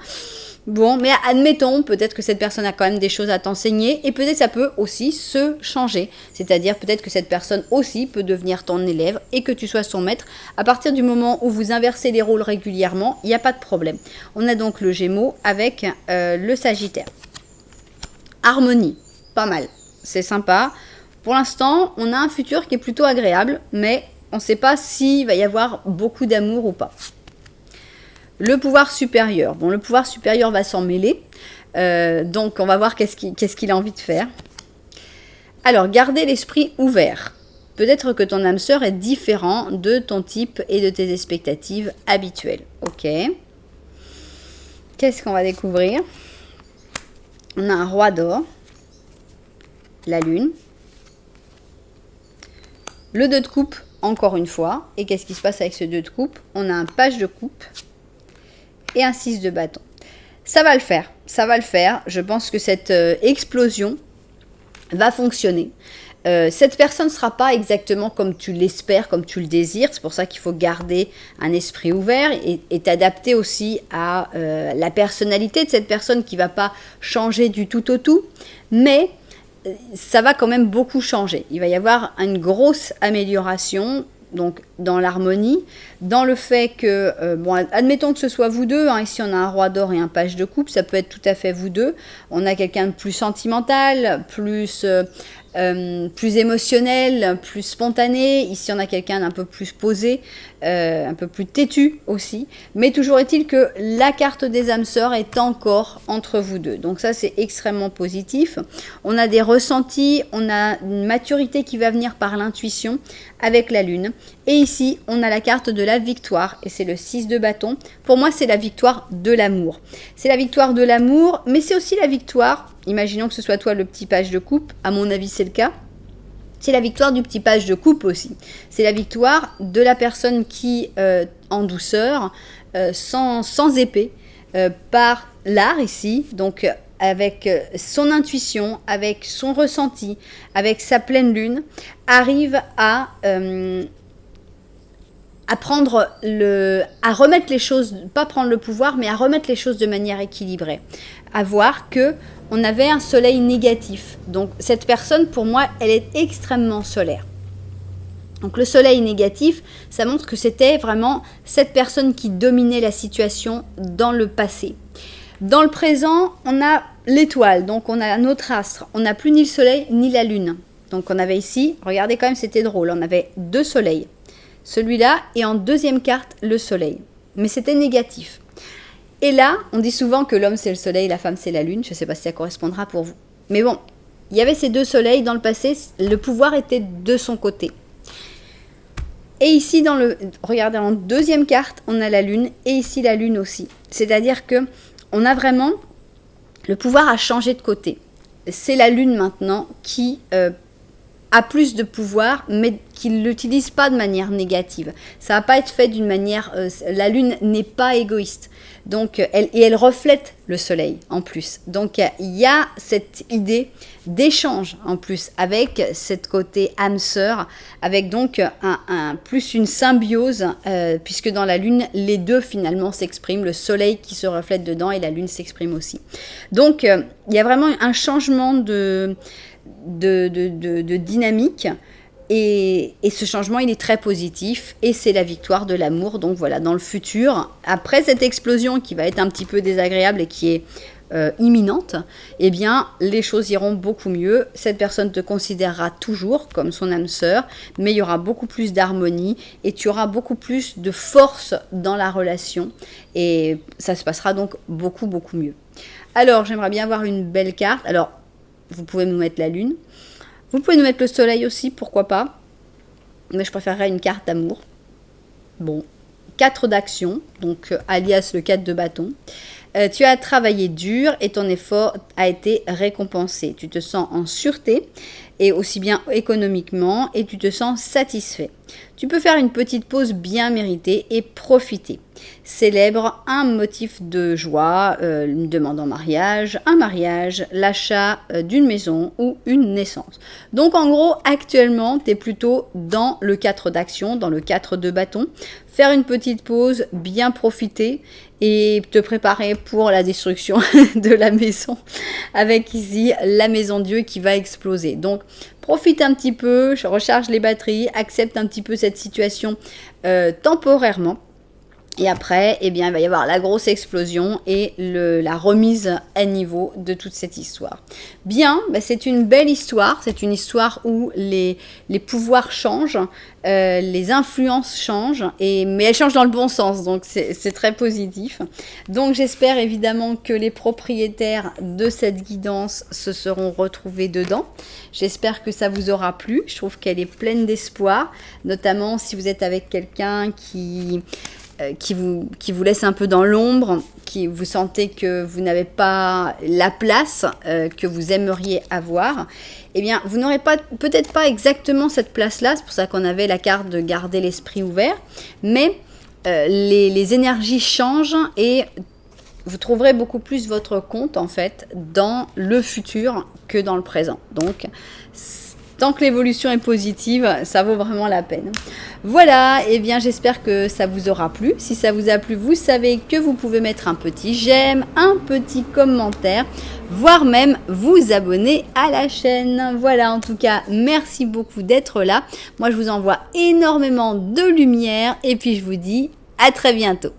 Speaker 1: Bon, mais admettons, peut-être que cette personne a quand même des choses à t'enseigner et peut-être ça peut aussi se changer. C'est-à-dire peut-être que cette personne aussi peut devenir ton élève et que tu sois son maître. À partir du moment où vous inversez les rôles régulièrement, il n'y a pas de problème. On a donc le Gémeaux avec le Sagittaire. Harmonie, pas mal, c'est sympa. Pour l'instant, on a un futur qui est plutôt agréable, mais on ne sait pas s'il va y avoir beaucoup d'amour ou pas. Le pouvoir supérieur. Bon, le pouvoir supérieur va s'en mêler, donc on va voir qu'est-ce qu'il a envie de faire. Alors, gardez l'esprit ouvert. Peut-être que ton âme sœur est différent de ton type et de tes expectatives habituelles. Ok. Qu'est-ce qu'on va découvrir? On a un roi d'or, la lune. Le 2 de coupe, encore une fois. Et qu'est-ce qui se passe avec ce 2 de coupe? On a un page de coupe et un 6 de bâton. Ça va le faire, ça va le faire. Je pense que cette explosion va fonctionner. Cette personne ne sera pas exactement comme tu l'espères, comme tu le désires. C'est pour ça qu'il faut garder un esprit ouvert et t'adapter aussi à la personnalité de cette personne qui ne va pas changer du tout au tout. Mais ça va quand même beaucoup changer. Il va y avoir une grosse amélioration donc dans l'harmonie, dans le fait que, bon, admettons que ce soit vous deux, hein, ici on a un roi d'or et un page de coupe, ça peut être tout à fait vous deux. On a quelqu'un de plus sentimental, plus émotionnel, plus spontané. Ici, on a quelqu'un d'un peu plus posé, un peu plus têtu aussi. Mais toujours est-il que la carte des âmes sœurs est encore entre vous deux. Donc ça, c'est extrêmement positif. On a des ressentis, on a une maturité qui va venir par l'intuition avec la lune. Et ici, on a la carte de la victoire. Et c'est le 6 de bâton. Pour moi, c'est la victoire de l'amour. C'est la victoire de l'amour, mais c'est aussi la victoire... Imaginons que ce soit toi le petit page de coupe, à mon avis c'est le cas. C'est la victoire du petit page de coupe aussi. C'est la victoire de la personne qui, en douceur, sans épée, par l'art ici, donc avec son intuition, avec son ressenti, avec sa pleine lune, arrive à remettre les choses, pas prendre le pouvoir, mais à remettre les choses de manière équilibrée. À voir que on avait un soleil négatif. Donc cette personne, pour moi, elle est extrêmement solaire. Donc le soleil négatif, ça montre que c'était vraiment cette personne qui dominait la situation dans le passé. Dans le présent, on a l'étoile, donc on a notre astre. On n'a plus ni le soleil ni la lune. Donc on avait ici, regardez quand même, c'était drôle, on avait 2 soleils. Celui-là et en deuxième carte, le soleil. Mais c'était négatif. Et là, on dit souvent que l'homme c'est le soleil, la femme c'est la lune. Je ne sais pas si ça correspondra pour vous. Mais bon, il y avait ces 2 soleils dans le passé, le pouvoir était de son côté. Et ici, regardez, en deuxième carte, on a la lune, et ici la lune aussi. C'est-à-dire que on a vraiment, le pouvoir a changé de côté. C'est la lune maintenant qui a plus de pouvoir, mais qu'il ne l'utilise pas de manière négative. Ça va pas être fait d'une manière... la Lune n'est pas égoïste. Donc, elle reflète le Soleil en plus. Donc, il y a cette idée d'échange en plus avec cette côté âme sœur, avec donc plus une symbiose, puisque dans la Lune, les deux finalement s'expriment, le Soleil qui se reflète dedans et la Lune s'exprime aussi. Donc, il y a vraiment un changement de dynamique. Et ce changement, il est très positif et c'est la victoire de l'amour. Donc voilà, dans le futur, après cette explosion qui va être un petit peu désagréable et qui est imminente, eh bien, les choses iront beaucoup mieux. Cette personne te considérera toujours comme son âme sœur, mais il y aura beaucoup plus d'harmonie et tu auras beaucoup plus de force dans la relation et ça se passera donc beaucoup, beaucoup mieux. Alors, j'aimerais bien avoir une belle carte. Alors, vous pouvez nous mettre la lune. Vous pouvez nous mettre le soleil aussi, pourquoi pas. Mais je préférerais une carte d'amour. Bon, 4 d'action, donc alias le 4 de bâton. Tu as travaillé dur et ton effort a été récompensé. Tu te sens en sûreté et aussi bien économiquement et tu te sens satisfait. Tu peux faire une petite pause bien méritée et profiter. Célèbre un motif de joie, une demande en mariage, un mariage, l'achat d'une maison ou une naissance. Donc en gros, actuellement, tu es plutôt dans le 4 d'action, dans le 4 de bâton. Faire une petite pause, bien profiter et te préparer pour la destruction de la maison avec ici la maison Dieu qui va exploser. Donc profite un petit peu, recharge les batteries, accepte un petit peu cette situation temporairement. Et après, eh bien, il va y avoir la grosse explosion et la remise à niveau de toute cette histoire. Bien, c'est une belle histoire. C'est une histoire où les pouvoirs changent, les influences changent, mais elles changent dans le bon sens. Donc, c'est très positif. Donc, j'espère évidemment que les propriétaires de cette guidance se seront retrouvés dedans. J'espère que ça vous aura plu. Je trouve qu'elle est pleine d'espoir, notamment si vous êtes avec quelqu'un qui vous laisse un peu dans l'ombre, qui vous sentez que vous n'avez pas la place que vous aimeriez avoir, eh bien, vous n'aurez peut-être pas exactement cette place-là, c'est pour ça qu'on avait la carte de garder l'esprit ouvert, mais les énergies changent et vous trouverez beaucoup plus votre compte, en fait, dans le futur que dans le présent. Donc, tant que l'évolution est positive, ça vaut vraiment la peine. Voilà, et bien j'espère que ça vous aura plu. Si ça vous a plu, vous savez que vous pouvez mettre un petit j'aime, un petit commentaire, voire même vous abonner à la chaîne. Voilà, en tout cas, merci beaucoup d'être là. Moi, je vous envoie énormément de lumière et puis je vous dis à très bientôt.